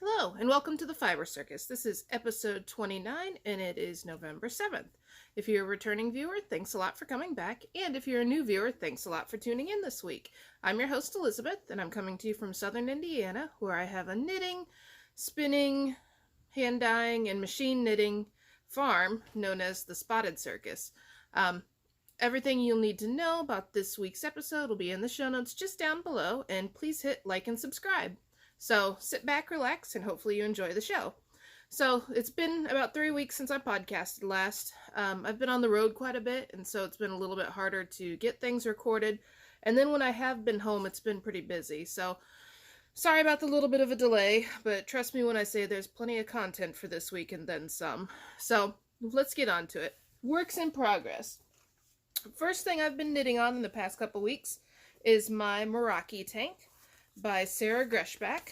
Hello, and welcome to the Fiber Circus. This is episode 29, and it is November 7th. If you're a returning viewer, thanks a lot for coming back, and if you're a new viewer, thanks a lot for tuning in this week. I'm your host, Elizabeth, and I'm coming to you from southern Indiana, where I have a knitting, spinning, hand-dyeing, and machine knitting farm known as the Spotted Circus. Everything you'll need to know about this week's episode will be in the show notes just down below, and please hit like and subscribe. So sit back, relax, and hopefully you enjoy the show. So it's been about 3 weeks since I podcasted last. I've been on the road quite a bit, and so it's been a little bit harder to get things recorded. And then when I have been home, it's been pretty busy. So sorry about the little bit of a delay, but trust me when I say there's plenty of content for this week and then some. So let's get on to it. Works in progress. First thing I've been knitting on in the past couple weeks is my Meraki tank by Sara Gresbach.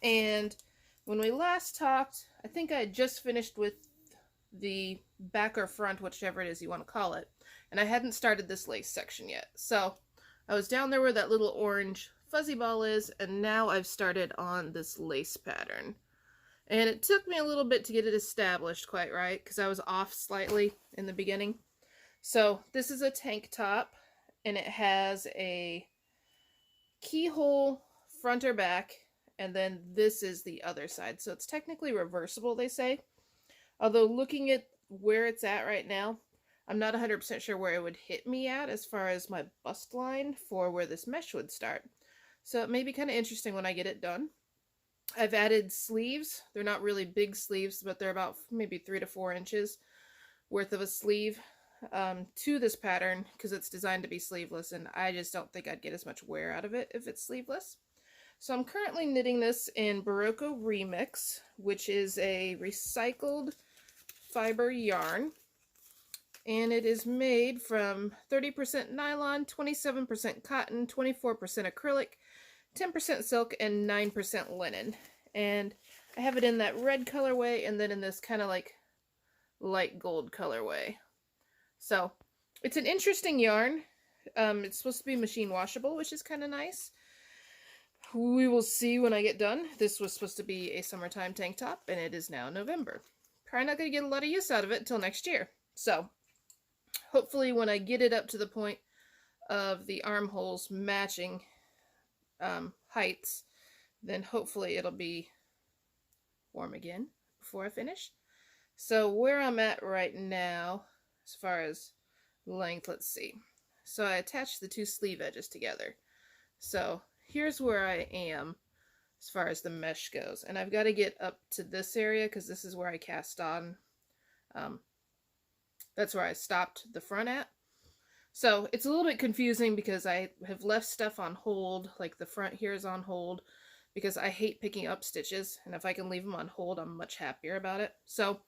And when we last talked, I think I had just finished with the back or front, whichever it is you want to call it, and I hadn't started this lace section yet. So I was down there where that little orange fuzzy ball is, and now I've started on this lace pattern. And it took me a little bit to get it established quite right, because I was off slightly in the beginning. So this is a tank top, and it has a keyhole front or back, and then this is the other side. So it's technically reversible, they say. Although looking at where it's at right now, I'm not 100% sure where it would hit me at as far as my bust line for where this mesh would start. So it may be kind of interesting when I get it done. I've added sleeves. They're not really big sleeves, but they're about maybe 3 to 4 inches worth of a sleeve to this pattern, because it's designed to be sleeveless, and I just don't think I'd get as much wear out of it if it's sleeveless. So I'm currently knitting this in Berocco Remix, which is a recycled fiber yarn, and it is made from 30% nylon, 27% cotton, 24% acrylic, 10% silk, and 9% linen. And I have it in that red colorway, and then in this kind of like light gold colorway. So it's an interesting yarn. It's supposed to be machine washable, which is kind of nice. We will see when I get done. This was supposed to be a summertime tank top, and it is now November. Probably not going to get a lot of use out of it until next year. So hopefully when I get it up to the point of the armholes matching heights, then hopefully it'll be warm again before I finish. So where I'm at right now, as far as length, let's see. So I attached the two sleeve edges together. So here's where I am as far as the mesh goes. And I've got to get up to this area because this is where I cast on. That's where I stopped the front at. So it's a little bit confusing because I have left stuff on hold, like the front here is on hold, because I hate picking up stitches, and if I can leave them on hold, I'm much happier about it. So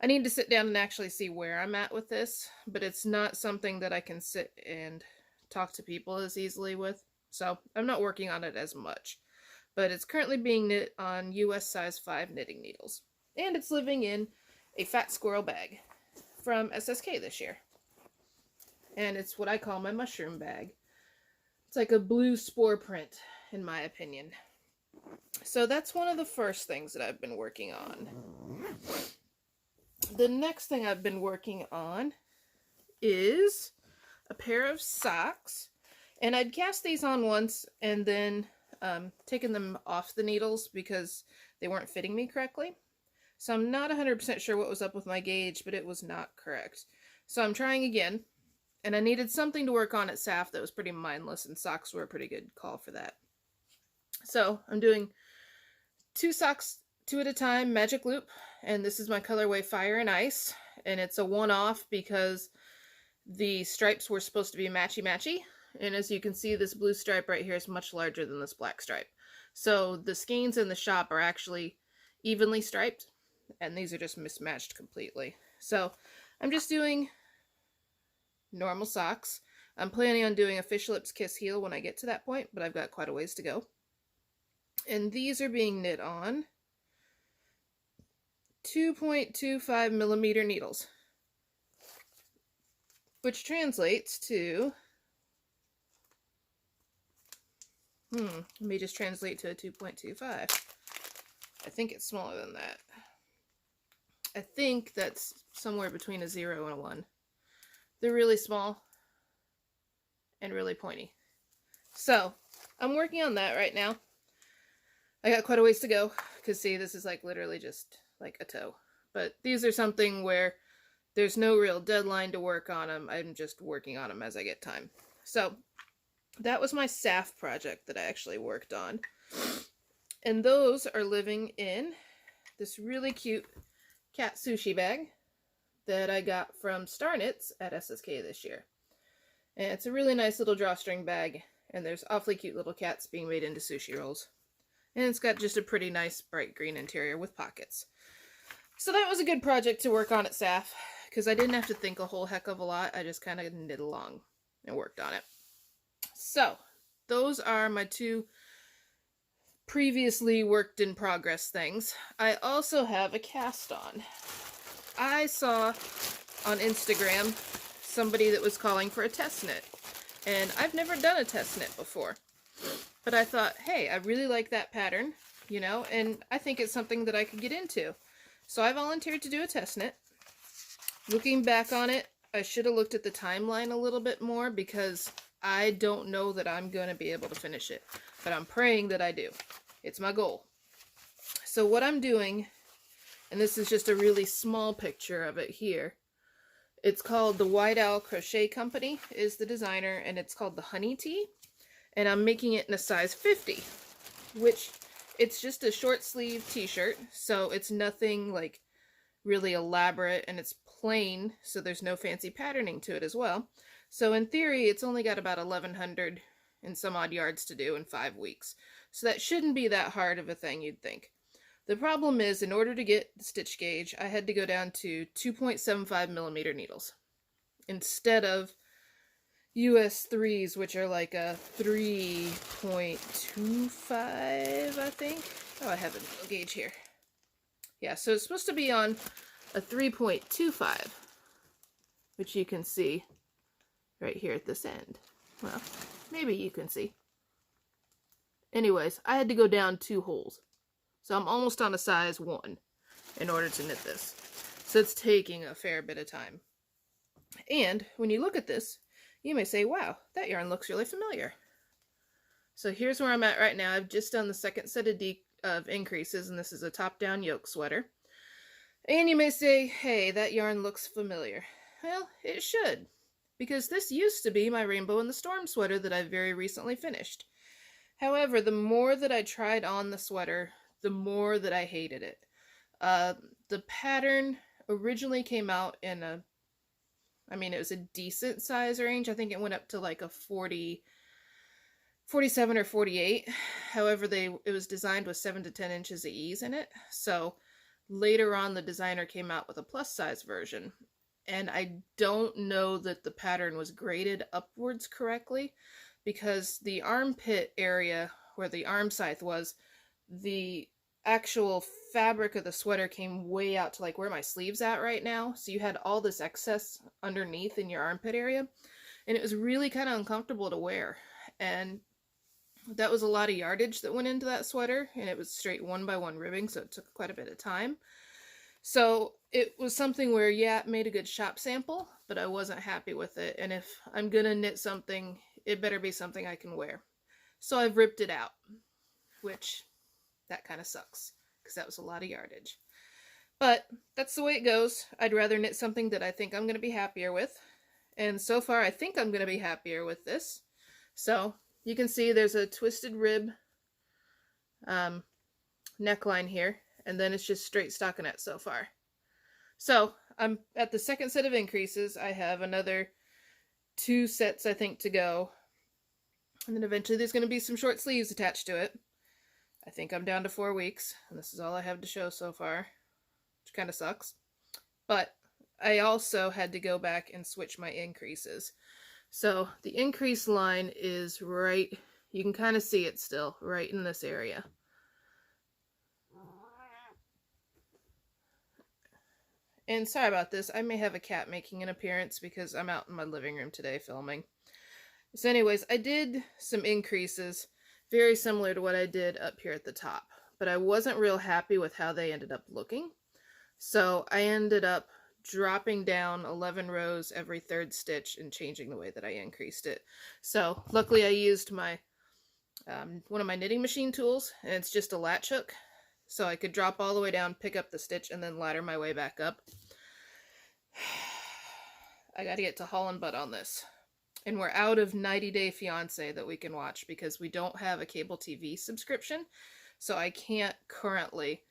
I need to sit down and actually see where I'm at with this, but it's not something that I can sit and talk to people as easily with. So I'm not working on it as much, but it's currently being knit on US size 5 knitting needles, and it's living in a fat squirrel bag from SSK this year. And it's what I call my mushroom bag. It's like a blue spore print, in my opinion. So that's one of the first things that I've been working on. The next thing I've been working on is a pair of socks. And I'd cast these on once and then taken them off the needles because they weren't fitting me correctly. So I'm not 100% sure what was up with my gauge, but it was not correct. So I'm trying again. And I needed something to work on at SAFF that was pretty mindless, and socks were a pretty good call for that. So I'm doing 2 socks, 2 at a time, magic loop, and this is my colorway Fire and Ice, and it's a one-off because the stripes were supposed to be matchy-matchy, and as you can see, this blue stripe right here is much larger than this black stripe. So the skeins in the shop are actually evenly striped, and these are just mismatched completely. So I'm just doing normal socks. I'm planning on doing a Fish Lips Kiss heel when I get to that point, but I've got quite a ways to go. And these are being knit on 2.25 millimeter needles, which translates to, let me just translate to a 2.25. I think it's smaller than that. I think that's somewhere between a 0 and a 1. They're really small and really pointy. So I'm working on that right now. I got quite a ways to go, because see, this is like literally just like a toe. But these are something where there's no real deadline to work on them. I'm just working on them as I get time. So that was my SAFF project that I actually worked on. And those are living in this really cute cat sushi bag that I got from Star Knits at SSK this year. And it's a really nice little drawstring bag, and there's awfully cute little cats being made into sushi rolls. And it's got just a pretty nice bright green interior with pockets. So that was a good project to work on at SAFF, because I didn't have to think a whole heck of a lot. I just kind of knit along and worked on it. So those are my two previously worked in progress things. I also have a cast on. I saw on Instagram somebody that was calling for a test knit, and I've never done a test knit before, but I thought, hey, I really like that pattern, you know, and I think it's something that I could get into. So I volunteered to do a test knit. Looking back on it, I should have looked at the timeline a little bit more, because I don't know that I'm going to be able to finish it, but I'm praying that I do. It's my goal. So what I'm doing, and this is just a really small picture of it here. It's called the White Owl Crochet Company is the designer, and it's called the Honey Tee. And I'm making it in a size 50, which it's just a short sleeve t-shirt. So it's nothing like really elaborate, and it's plain. So there's no fancy patterning to it as well. So in theory, it's only got about 1,100 and some odd yards to do in 5 weeks. So that shouldn't be that hard of a thing, you'd think. The problem is, in order to get the stitch gauge, I had to go down to 2.75 millimeter needles instead of US 3s, which are like a 3.25, I think. Oh, I have a needle gauge here. Yeah, so it's supposed to be on a 3.25, which you can see right here at this end. Well, maybe you can see. Anyways, I had to go down 2 holes. So I'm almost on a size 1 in order to knit this. So it's taking a fair bit of time. And when you look at this, you may say, wow, that yarn looks really familiar. So here's where I'm at right now. I've just done the second set of increases, and this is a top-down yoke sweater. And you may say, hey, that yarn looks familiar. Well, it should, because this used to be my Rainbow in the Storm sweater that I very recently finished. However, the more that I tried on the sweater, the more that I hated it. The pattern originally came out in it was a decent size range. I think it went up to like a 47 or 48. However, it was designed with 7 to 10 inches of ease in it. So later on, the designer came out with a plus size version. And I don't know that the pattern was graded upwards correctly, because the armpit area where the arm scythe was, the actual fabric of the sweater came way out to like where my sleeve's at right now. So you had all this excess underneath in your armpit area, and it was really kind of uncomfortable to wear. And that was a lot of yardage that went into that sweater, and it was straight 1x1 ribbing, so it took quite a bit of time. So it was something where, yeah, it made a good shop sample, but I wasn't happy with it. And if I'm gonna knit something, it better be something I can wear. So I've ripped it out, which that kind of sucks, because that was a lot of yardage. But that's the way it goes. I'd rather knit something that I think I'm going to be happier with. And so far, I think I'm going to be happier with this. So you can see there's a twisted rib neckline here, and then it's just straight stockinette so far. So I'm at the second set of increases. I have another 2 sets, I think, to go. And then eventually there's going to be some short sleeves attached to it. I think I'm down to 4 weeks, and this is all I have to show so far, which kind of sucks. But I also had to go back and switch my increases. So the increase line is right, you can kind of see it still, right in this area. And sorry about this, I may have a cat making an appearance because I'm out in my living room today filming. So anyways, I did some increases very similar to what I did up here at the top. but I wasn't real happy with how they ended up looking. So I ended up dropping down 11 rows every third stitch and changing the way that I increased it. So luckily I used my one of my knitting machine tools, and it's just a latch hook. So I could drop all the way down, pick up the stitch, and then ladder my way back up. I gotta get to haul and butt on this. And we're out of 90 Day Fiance that we can watch because we don't have a cable TV subscription. So I can't currently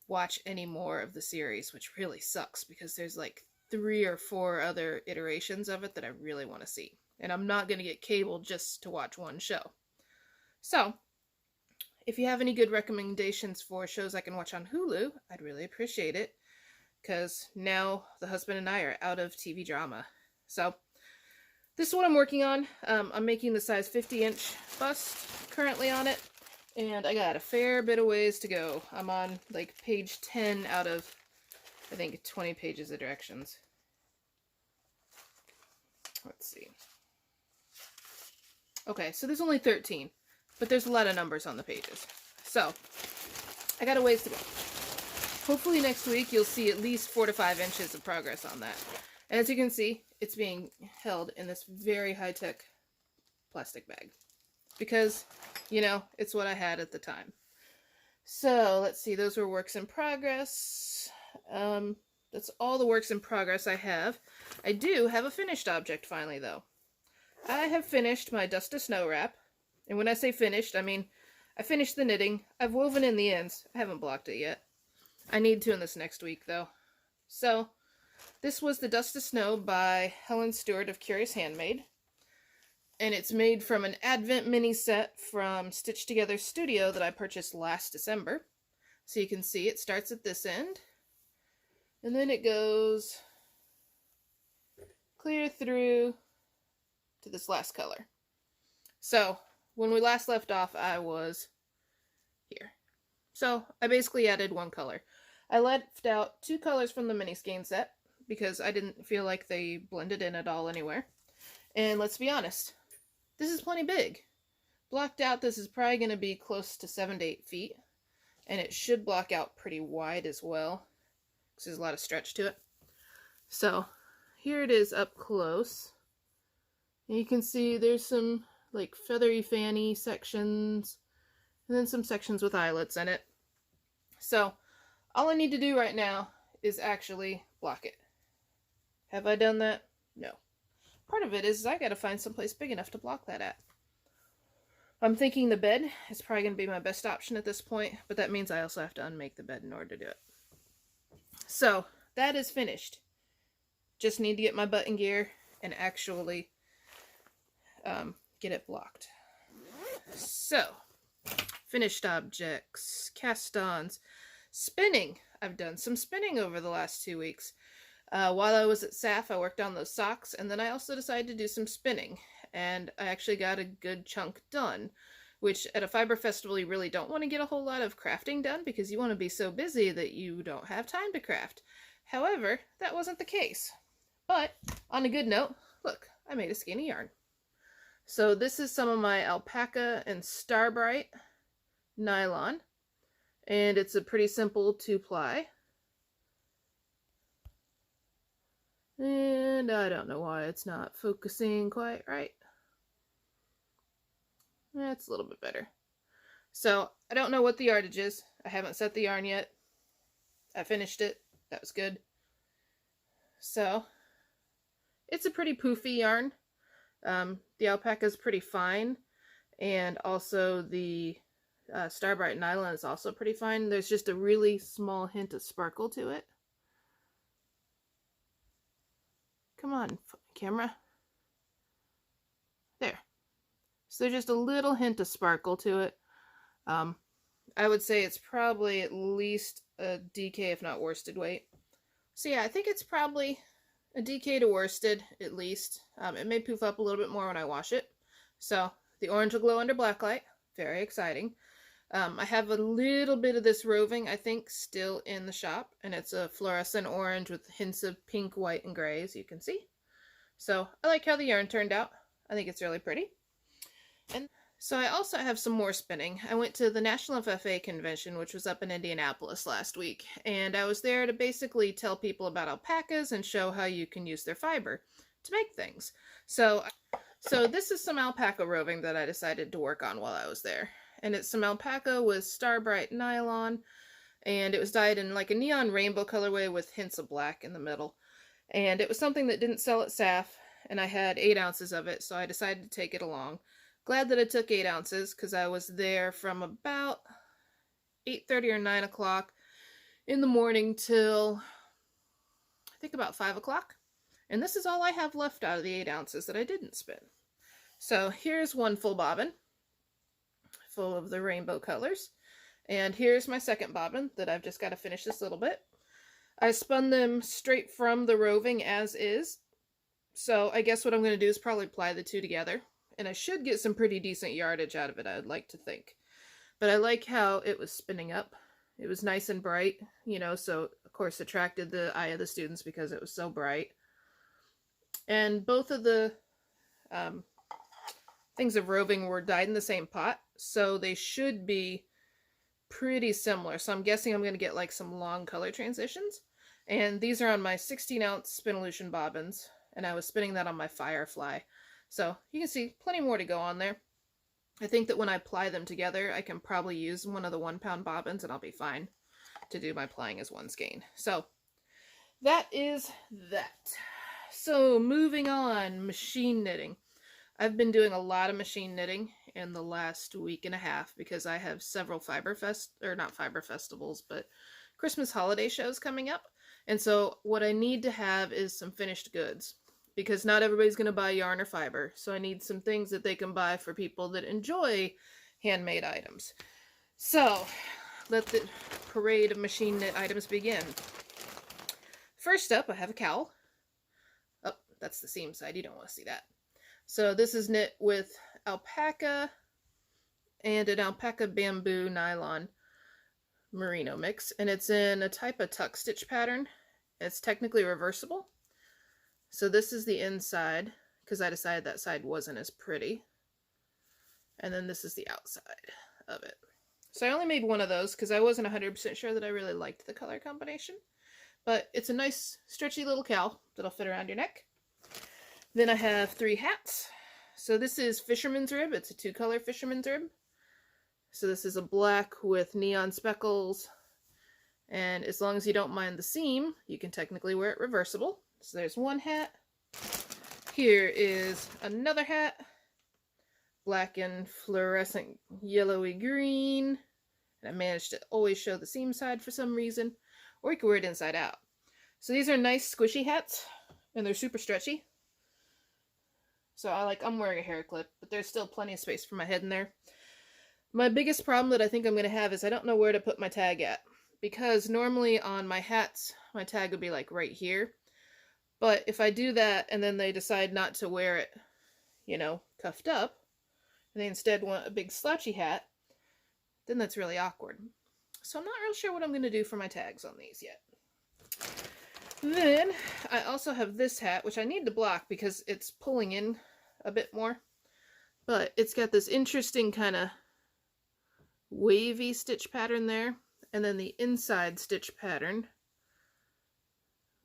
watch any more of the series, which really sucks because there's like 3 or 4 other iterations of it that I really want to see. And I'm not going to get cable just to watch one show. So, if you have any good recommendations for shows I can watch on Hulu, I'd really appreciate it. Because now the husband and I are out of TV drama. So, this is what I'm working on. I'm making the size 50-inch bust currently on it. And I got a fair bit of ways to go. I'm on like page 10 out of, I think, 20 pages of directions. Let's see. Okay, so there's only 13, but there's a lot of numbers on the pages. So, I got a ways to go. Hopefully next week you'll see at least 4 to 5 inches of progress on that. And as you can see, it's being held in this very high-tech plastic bag. Because, you know, it's what I had at the time. So, let's see, those were works in progress. That's all the works in progress I have. I do have a finished object finally, though. I have finished my Dust to Snow wrap. And when I say finished, I mean, I finished the knitting. I've woven in the ends. I haven't blocked it yet. I need to in this next week, though. So, this was the Dust to Snow by Helen Stewart of Curious Handmade. And it's made from an Advent mini set from Stitchtogether Studio that I purchased last December. So you can see it starts at this end. And then it goes clear through to this last color. So when we last left off, I was here. So I basically added 1 color. I left out 2 colors from the mini skein set because I didn't feel like they blended in at all anywhere. And let's be honest, this is plenty big. Blocked out, this is probably going to be close to 7 to 8 feet. And it should block out pretty wide as well, because there's a lot of stretch to it. So, here it is up close. And you can see there's some, like, feathery fanny sections, and then some sections with eyelets in it. So, all I need to do right now is actually block it. Have I done that? No. Part of it is I gotta find someplace big enough to block that at. I'm thinking the bed is probably gonna be my best option at this point, but that means I also have to unmake the bed in order to do it. So, that is finished. Just need to get my butt in gear and actually get it blocked. So, finished objects, cast-ons, spinning. I've done some spinning over the last 2 weeks. While I was at SAFF, I worked on those socks, and then I also decided to do some spinning, and I actually got a good chunk done, which at a fiber festival you really don't want to get a whole lot of crafting done because you want to be so busy that you don't have time to craft. However, that wasn't the case. But, on a good note, look, I made a skein of yarn. So this is some of my alpaca and starbrite nylon, and it's a pretty simple 2-ply. And I don't know why it's not focusing quite right. That's a little bit better. So, I don't know what the yardage is. I haven't set the yarn yet. I finished it. That was good. So, it's a pretty poofy yarn. The alpaca is pretty fine. And also the starbrite nylon is also pretty fine. There's just a really small hint of sparkle to it. Come on, camera. There. So there's just a little hint of sparkle to it. I would say it's probably at least a DK, if not worsted weight. So yeah, I think it's probably a DK to worsted, at least. It may poof up a little bit more when I wash it. So the orange will glow under black light. Very exciting. I have a little bit of this roving, I think, still in the shop, and it's a fluorescent orange with hints of pink, white, and gray, as you can see. So I like how the yarn turned out. I think it's really pretty. And So I also have some more spinning. I went to the National FFA convention, which was up in Indianapolis last week, and I was there to basically tell people about alpacas and show how you can use their fiber to make things. So this is some alpaca roving that I decided to work on while I was there. And it's some alpaca with starbrite nylon, and it was dyed in like a neon rainbow colorway with hints of black in the middle. And it was something that didn't sell at SAFF, and I had 8 ounces of it, so I decided to take it along. Glad that I took 8 ounces because I was there from about 8:30 or 9 o'clock in the morning till I think about 5 o'clock. And this is all I have left out of the 8 ounces that I didn't spin. So here's one full bobbin full of the rainbow colors. And here's my second bobbin that I've just got to finish this little bit. I spun them straight from the roving as is. So I guess what I'm going to do is probably ply the two together. And I should get some pretty decent yardage out of it, I'd like to think. But I like how it was spinning up. It was nice and bright, you know, so of course attracted the eye of the students because it was so bright. And both of the things of roving were dyed in the same pot, so they should be pretty similar. So I'm guessing I'm going to get like some long color transitions. And these are on my 16-ounce Spinolution bobbins, and I was spinning that on my Firefly. So you can see plenty more to go on there. I think that when I ply them together, I can probably use one of the 1-pound bobbins and I'll be fine to do my plying as one skein. So that is that. So moving on, machine knitting. I've been doing a lot of machine knitting in the last week and a half because I have several Christmas holiday shows coming up. And so what I need to have is some finished goods, because not everybody's going to buy yarn or fiber. So I need some things that they can buy for people that enjoy handmade items. So let the parade of machine knit items begin. First up, I have a cowl. Oh, that's the seam side. You don't want to see that. So this is knit with alpaca and an alpaca bamboo nylon merino mix. And it's in a type of tuck stitch pattern. It's technically reversible. So this is the inside, because I decided that side wasn't as pretty. And then this is the outside of it. So I only made one of those because I wasn't 100% sure that I really liked the color combination. But it's a nice stretchy little cowl that'll fit around your neck. Then I have 3 hats. So this is fisherman's rib. It's a 2-color fisherman's rib. So this is a black with neon speckles. And as long as you don't mind the seam, you can technically wear it reversible. So there's one hat. Here is another hat. Black and fluorescent yellowy green. And I managed to always show the seam side for some reason. Or you can wear it inside out. So these are nice squishy hats. And they're super stretchy. So I'm wearing a hair clip, but there's still plenty of space for my head in there. My biggest problem that I think I'm going to have is I don't know where to put my tag at. Because normally on my hats, my tag would be like right here. But if I do that and then they decide not to wear it, you know, cuffed up, and they instead want a big slouchy hat, then that's really awkward. So I'm not real sure what I'm going to do for my tags on these yet. Then I also have this hat, which I need to block because it's pulling in a bit more. But it's got this interesting kind of wavy stitch pattern there. And then the inside stitch pattern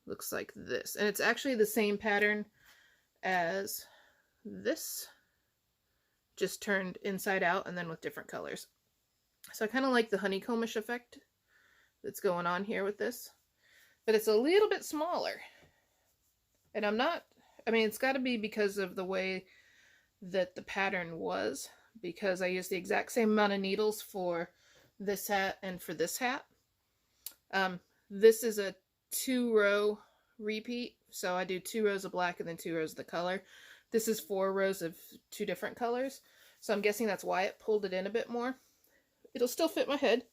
looks like this. And it's actually the same pattern as this, just turned inside out and then with different colors. So I kind of like the honeycombish effect that's going on here with this. But it's a little bit smaller. And it's got to be because of the way that the pattern was. Because I used the exact same amount of needles for this hat and for this hat. This is a 2-row repeat. So I do 2 rows of black and then 2 rows of the color. This is 4 rows of 2 different colors. So I'm guessing that's why it pulled it in a bit more. It'll still fit my head.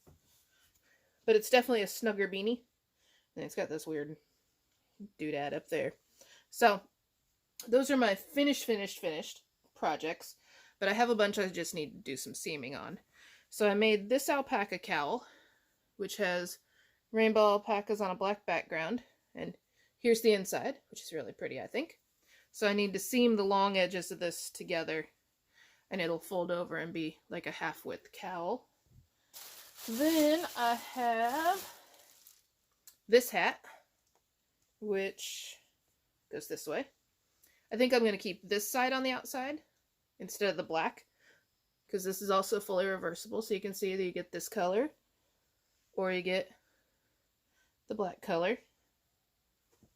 But it's definitely a snugger beanie. And it's got this weird doodad up there. So those are my finished projects. But I have a bunch I just need to do some seaming on. So I made this alpaca cowl, which has rainbow alpacas on a black background. And here's the inside, which is really pretty, I think. So I need to seam the long edges of this together. and it'll fold over and be like a half-width cowl. Then I have this hat, which goes this way. I think I'm going to keep this side on the outside instead of the black, because this is also fully reversible, so you can see that you get this color or you get the black color.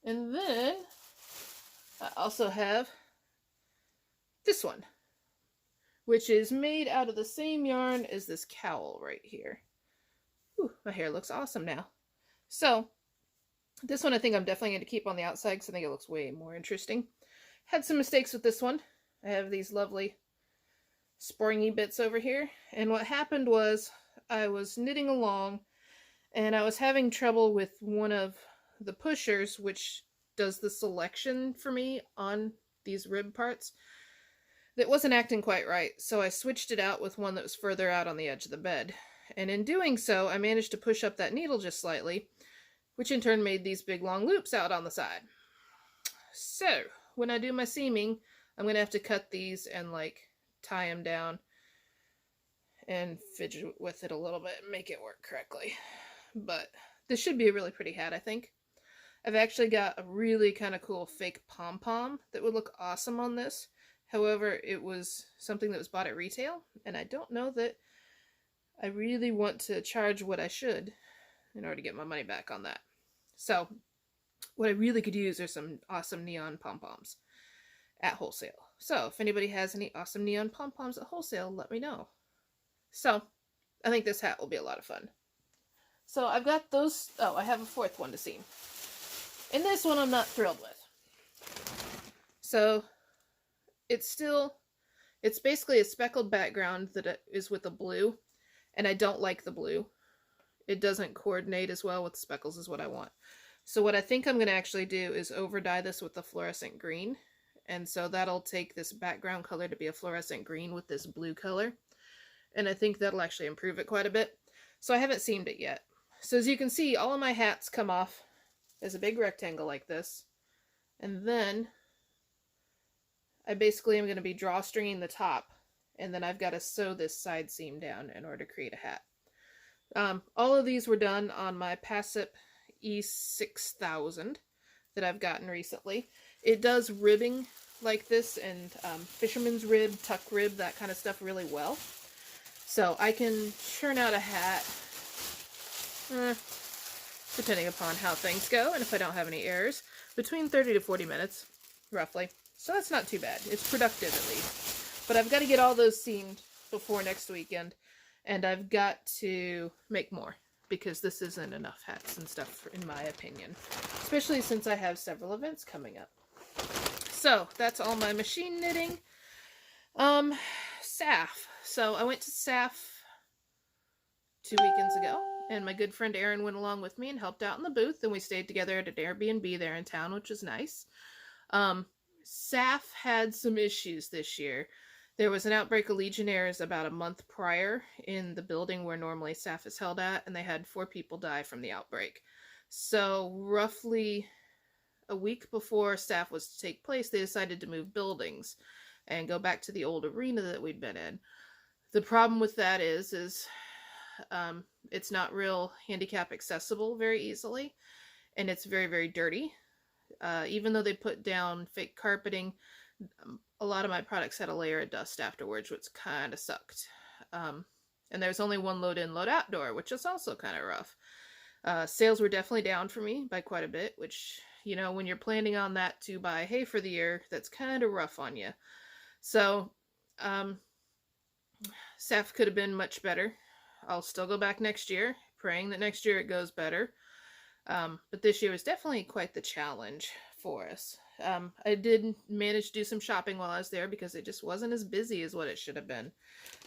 And then I also have this one, which is made out of the same yarn as this cowl right here. Ooh, my hair looks awesome now. So this one I think I'm definitely going to keep on the outside because I think it looks way more interesting. Had some mistakes with this one. I have these lovely springy bits over here, and what happened was I was knitting along and I was having trouble with one of the pushers, which does the selection for me on these rib parts, that wasn't acting quite right, so I switched it out with one that was further out on the edge of the bed. And in doing so, I managed to push up that needle just slightly, which in turn made these big long loops out on the side. So when I do my seaming, I'm going to have to cut these and like tie them down and fidget with it a little bit and make it work correctly. But this should be a really pretty hat, I think. I've actually got a really kind of cool fake pom-pom that would look awesome on this. However, it was something that was bought at retail, and I don't know that I really want to charge what I should in order to get my money back on that. So what I really could use are some awesome neon pom-poms at wholesale. So if anybody has any awesome neon pom-poms at wholesale, let me know. So I think this hat will be a lot of fun. So I've got those. Oh, I have a fourth one to seam. And this one I'm not thrilled with. So it's basically a speckled background that is with a blue, and I don't like the blue. It doesn't coordinate as well with the speckles as what I want. So what I think I'm going to actually do is over dye this with the fluorescent green, and so that'll take this background color to be a fluorescent green with this blue color, and I think that'll actually improve it quite a bit. So I haven't seamed it yet. So as you can see, all of my hats come off as a big rectangle like this, and then I basically am going to be drawstringing the top, and then I've got to sew this side seam down in order to create a hat. All of these were done on my Passip E6000 that I've gotten recently. It does ribbing like this and fisherman's rib, tuck rib, that kind of stuff really well. So I can churn out a hat depending upon how things go and if I don't have any errors, between 30 to 40 minutes, roughly. So that's not too bad. It's productive at least. But I've got to get all those seamed before next weekend, and I've got to make more because this isn't enough hats and stuff, in my opinion, especially since I have several events coming up. So that's all my machine knitting. SAFF. So I went to SAFF 2 weekends ago, and my good friend Erin went along with me and helped out in the booth, and we stayed together at an Airbnb there in town, which was nice. SAFF had some issues this year. There was an outbreak of Legionnaires about a month prior in the building where normally SAFF is held at, and they had 4 people die from the outbreak. So roughly a week before SAFF was to take place, they decided to move buildings and go back to the old arena that we'd been in. The problem with that is it's not real handicap accessible very easily, and it's very, very dirty. Even though they put down fake carpeting, a lot of my products had a layer of dust afterwards, which kind of sucked. And there was only one load in, load out door, which is also kind of rough. Sales were definitely down for me by quite a bit, which, you know, when you're planning on that to buy hay for the year, that's kind of rough on you. So, SAFF could have been much better. I'll still go back next year, praying that next year it goes better. But this year was definitely quite the challenge for us. I did manage to do some shopping while I was there because it just wasn't as busy as what it should have been.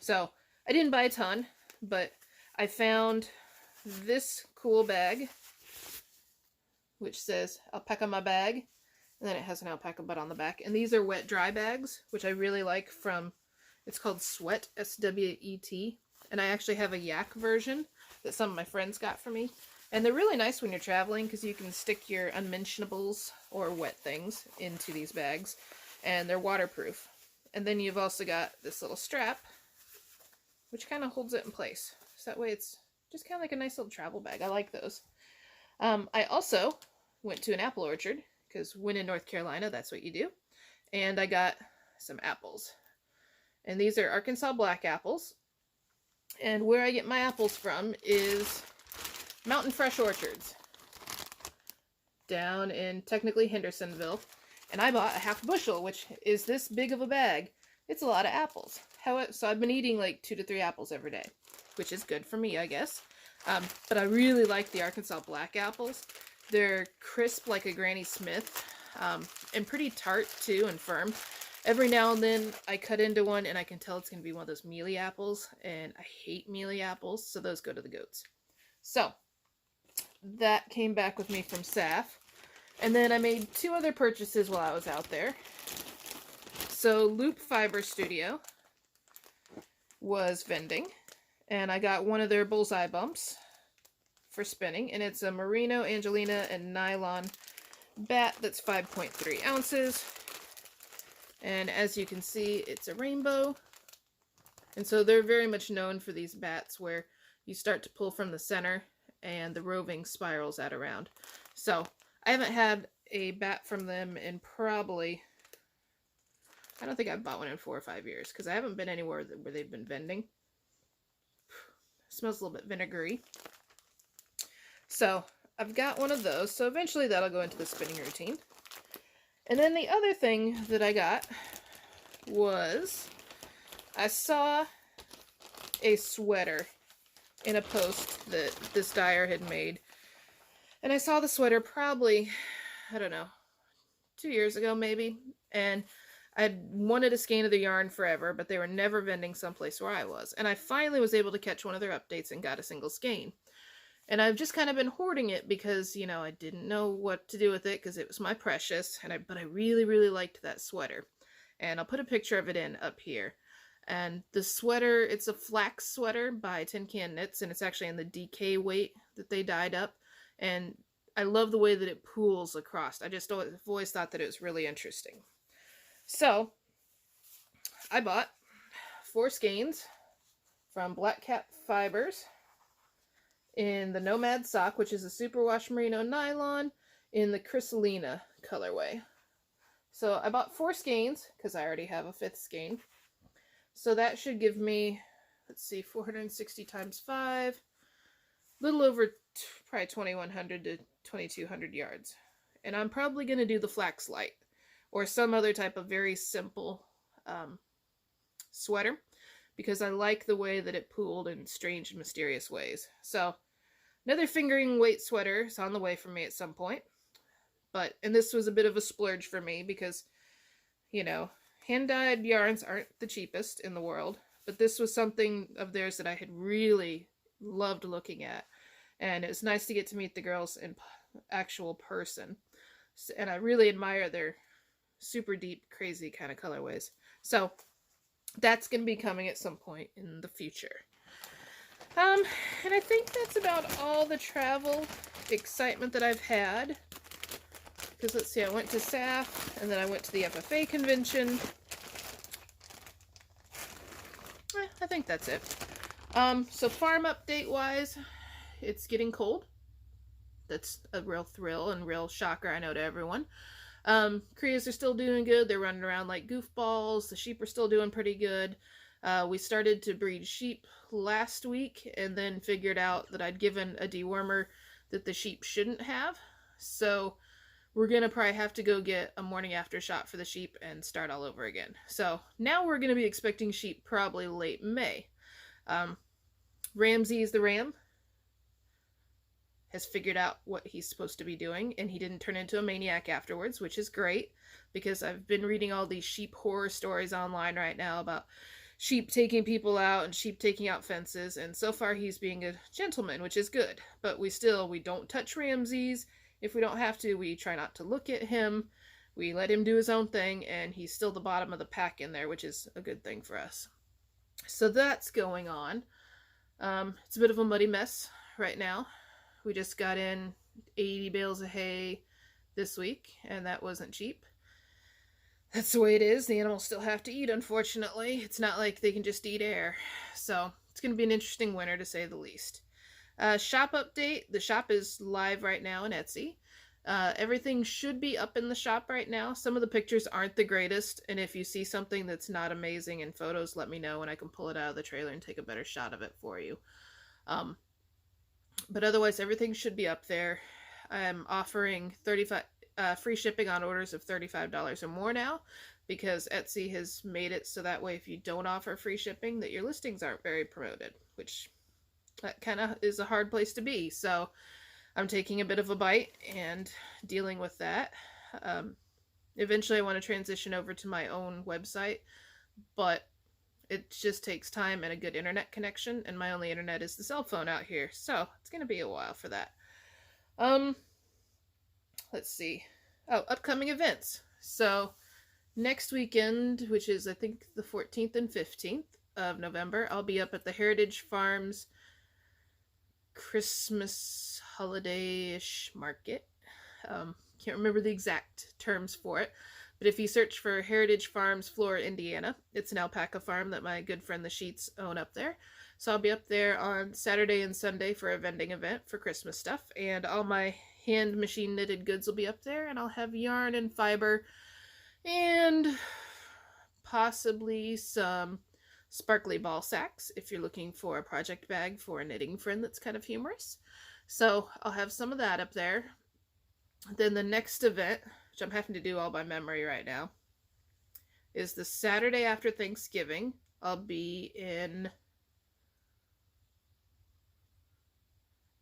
So I didn't buy a ton, but I found this cool bag, which says alpaca my bag, and then it has an alpaca butt on the back. And these are wet dry bags, which I really like from, it's called Sweat, S-W-E-T. And I actually have a yak version that some of my friends got for me. And they're really nice when you're traveling because you can stick your unmentionables or wet things into these bags. And they're waterproof. And then you've also got this little strap, which kind of holds it in place. So that way it's just kind of like a nice little travel bag. I like those. I also went to an apple orchard, because when in North Carolina, that's what you do. And I got some apples. And these are Arkansas black apples. And where I get my apples from is Mountain Fresh Orchards down in technically Hendersonville. And I bought a half bushel, which is this big of a bag. It's a lot of apples. So I've been eating like 2 to 3 apples every day, which is good for me, I guess. But I really like the Arkansas black apples. They're crisp like a Granny Smith, and pretty tart too and firm. Every now and then I cut into one and I can tell it's going to be one of those mealy apples, and I hate mealy apples, so those go to the goats. So that came back with me from SAFF. And then I made 2 other purchases while I was out there. So Loop Fiber Studio was vending, and I got one of their bullseye bumps for spinning, and it's a merino, angelina, and nylon bat that's 5.3 ounces. And as you can see, it's a rainbow. And so they're very much known for these bats where you start to pull from the center and the roving spirals out around. So I haven't had a bat from them in probably, I don't think I've bought one in 4 or 5 years, because I haven't been anywhere where they've been vending. It smells a little bit vinegary. So I've got one of those, so eventually that'll go into the spinning routine. And then the other thing that I got was, I saw a sweater in a post that this dyer had made. And I saw the sweater probably, I don't know, 2 years ago maybe. And I'd wanted a skein of the yarn forever, but they were never vending someplace where I was. And I finally was able to catch one of their updates and got a single skein. And I've just kind of been hoarding it because, you know, I didn't know what to do with it because it was my precious. But I really, really liked that sweater. And I'll put a picture of it in up here. And the sweater, it's a flax sweater by Tin Can Knits, and it's actually in the DK weight that they dyed up. And I love the way that it pools across. I've always thought that it was really interesting. So, I bought 4 skeins from Black Cat Fibers in the Nomad Sock, which is a superwash merino nylon in the Chrysalina colorway. So I bought 4 skeins because I already have a 5th skein. So that should give me, let's see, 460 times 5, a little over probably 2,100 to 2,200 yards. And I'm probably going to do the flax light or some other type of very simple sweater, because I like the way that it pooled in strange and mysterious ways. So another fingering weight sweater is on the way for me at some point. And this was a bit of a splurge for me because, you know, hand-dyed yarns aren't the cheapest in the world, but this was something of theirs that I had really loved looking at. And it was nice to get to meet the girls in actual person. And I really admire their super deep, crazy kind of colorways. So that's going to be coming at some point in the future. And I think that's about all the travel excitement that I've had. Because let's see, I went to SAFF, and then I went to the FFA convention. I think that's it. So farm update wise, it's getting cold. That's a real thrill and real shocker, I know, to everyone. Creas are still doing good. They're running around like goofballs. The sheep are still doing pretty good. We started to breed sheep last week and then figured out that I'd given a dewormer that the sheep shouldn't have. So we're going to probably have to go get a morning after shot for the sheep and start all over again. So now we're going to be expecting sheep probably late May. Ramsey's the ram has figured out what he's supposed to be doing, and he didn't turn into a maniac afterwards, which is great, because I've been reading all these sheep horror stories online right now about sheep taking people out and sheep taking out fences, and so far he's being a gentleman, which is good. But we don't touch Ramsey's. If we don't have to, we try not to look at him. We let him do his own thing, and he's still the bottom of the pack in there, which is a good thing for us. So that's going on. It's a bit of a muddy mess right now. We just got in 80 bales of hay this week, and that wasn't cheap. that's the way it is. The animals still have to eat, unfortunately. It's not like they can just eat air. So it's going to be an interesting winter, to say the least. Shop update. The shop is live right now in Etsy. Everything should be up in the shop right now. Some of the pictures aren't the greatest, and if you see something that's not amazing in photos, let me know and I can pull it out of the trailer and take a better shot of it for you. But otherwise, everything should be up there. I'm offering free shipping on orders of $35 or more now, because Etsy has made it so that way if you don't offer free shipping, that your listings aren't very promoted, which that kind of is a hard place to be. So I'm taking a bit of a bite and dealing with that. Eventually I want to transition over to my own website, but it just takes time and a good internet connection, and my only internet is the cell phone out here, so it's going to be a while for that. Let's see. Oh, upcoming events. So next weekend, which is I think the 14th and 15th of November, I'll be up at the Heritage Farms Christmas holiday-ish market. Can't remember the exact terms for it, but if you search for Heritage Farms, Flora, Indiana, it's an alpaca farm that my good friend the Sheets own up there. So I'll be up there on Saturday and Sunday for a vending event for Christmas stuff, and all my hand machine knitted goods will be up there, and I'll have yarn and fiber and possibly some sparkly ball sacks if you're looking for a project bag for a knitting friend that's kind of humorous. So I'll have some of that up there. Then the next event, which I'm having to do all by memory right now, is the Saturday after Thanksgiving. I'll be in, I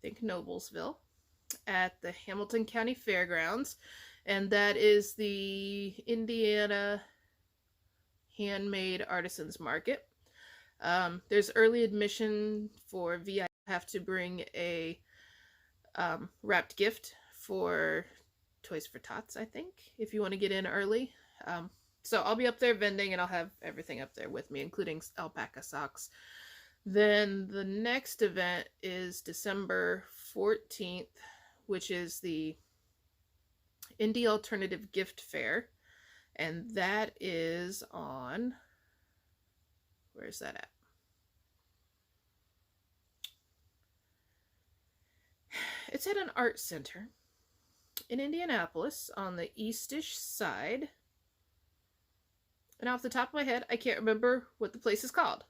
think, Noblesville at the Hamilton County Fairgrounds, and that is the Indiana Handmade Artisans Market. There's early admission for VIP. I have to bring a wrapped gift for Toys for Tots, I think, if you want to get in early. So I'll be up there vending, and I'll have everything up there with me, including alpaca socks. Then the next event is December 14th, which is the Indie Alternative Gift Fair, and that is on, where's that at? It's at an art center in Indianapolis on the eastish side. And off the top of my head, I can't remember what the place is called,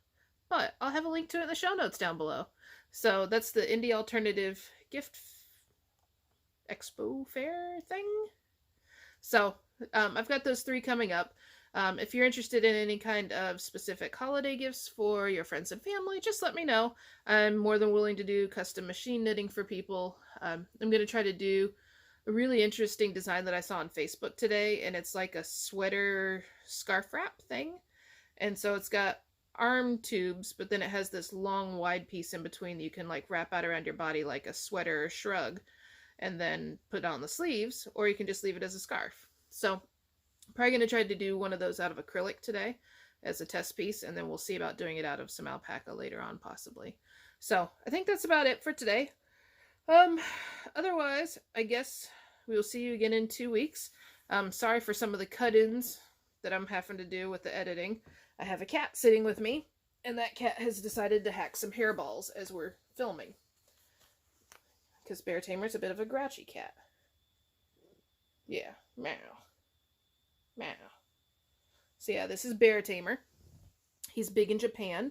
but I'll have a link to it in the show notes down below. So that's the Indie Alternative Gift Expo Fair thing. So I've got those three coming up. If you're interested in any kind of specific holiday gifts for your friends and family, just let me know. I'm more than willing to do custom machine knitting for people. I'm going to try to do a really interesting design that I saw on Facebook today, and it's like a sweater scarf wrap thing. And so it's got arm tubes, but then it has this long wide piece in between that you can like wrap out around your body like a sweater or shrug, and then put on the sleeves, or you can just leave it as a scarf. So I'm probably going to try to do one of those out of acrylic today as a test piece, and then we'll see about doing it out of some alpaca later on, possibly. So I think that's about it for today. Otherwise, I guess we will see you again in 2 weeks. Sorry for some of the cut-ins that I'm having to do with the editing. I have a cat sitting with me, and that cat has decided to hack some hairballs as we're filming, because Bear Tamer's a bit of a grouchy cat. Yeah, meow. Meow. So yeah, this is Bear Tamer. He's big in Japan.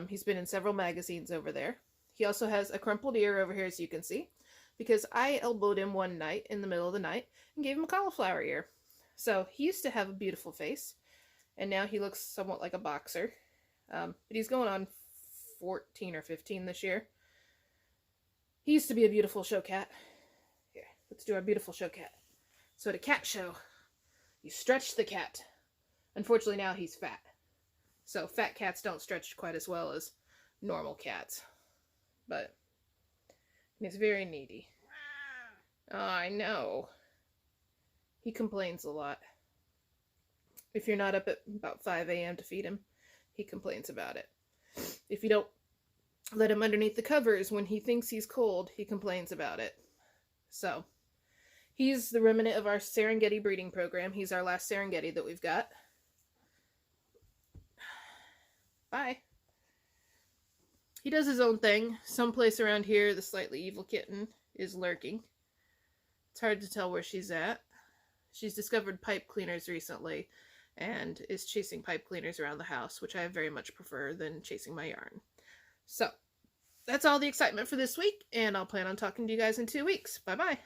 He's been in several magazines over there. He also has a crumpled ear over here, as you can see, because I elbowed him one night in the middle of the night and gave him a cauliflower ear. So he used to have a beautiful face, and now he looks somewhat like a boxer. But he's going on 14 or 15 this year. He used to be a beautiful show cat. Here, let's do our beautiful show cat. So at a cat show, you stretch the cat. Unfortunately, now he's fat. So fat cats don't stretch quite as well as normal cats. But he's very needy. Oh, I know. He complains a lot. If you're not up at about 5 a.m. to feed him, he complains about it. If you don't let him underneath the covers when he thinks he's cold, he complains about it. So He's the remnant of our Serengeti breeding program. He's our last Serengeti that we've got. Bye. He does his own thing. Someplace around here, the slightly evil kitten is lurking. It's hard to tell where she's at. She's discovered pipe cleaners recently and is chasing pipe cleaners around the house, which I very much prefer than chasing my yarn. So, that's all the excitement for this week, and I'll plan on talking to you guys in 2 weeks. Bye-bye.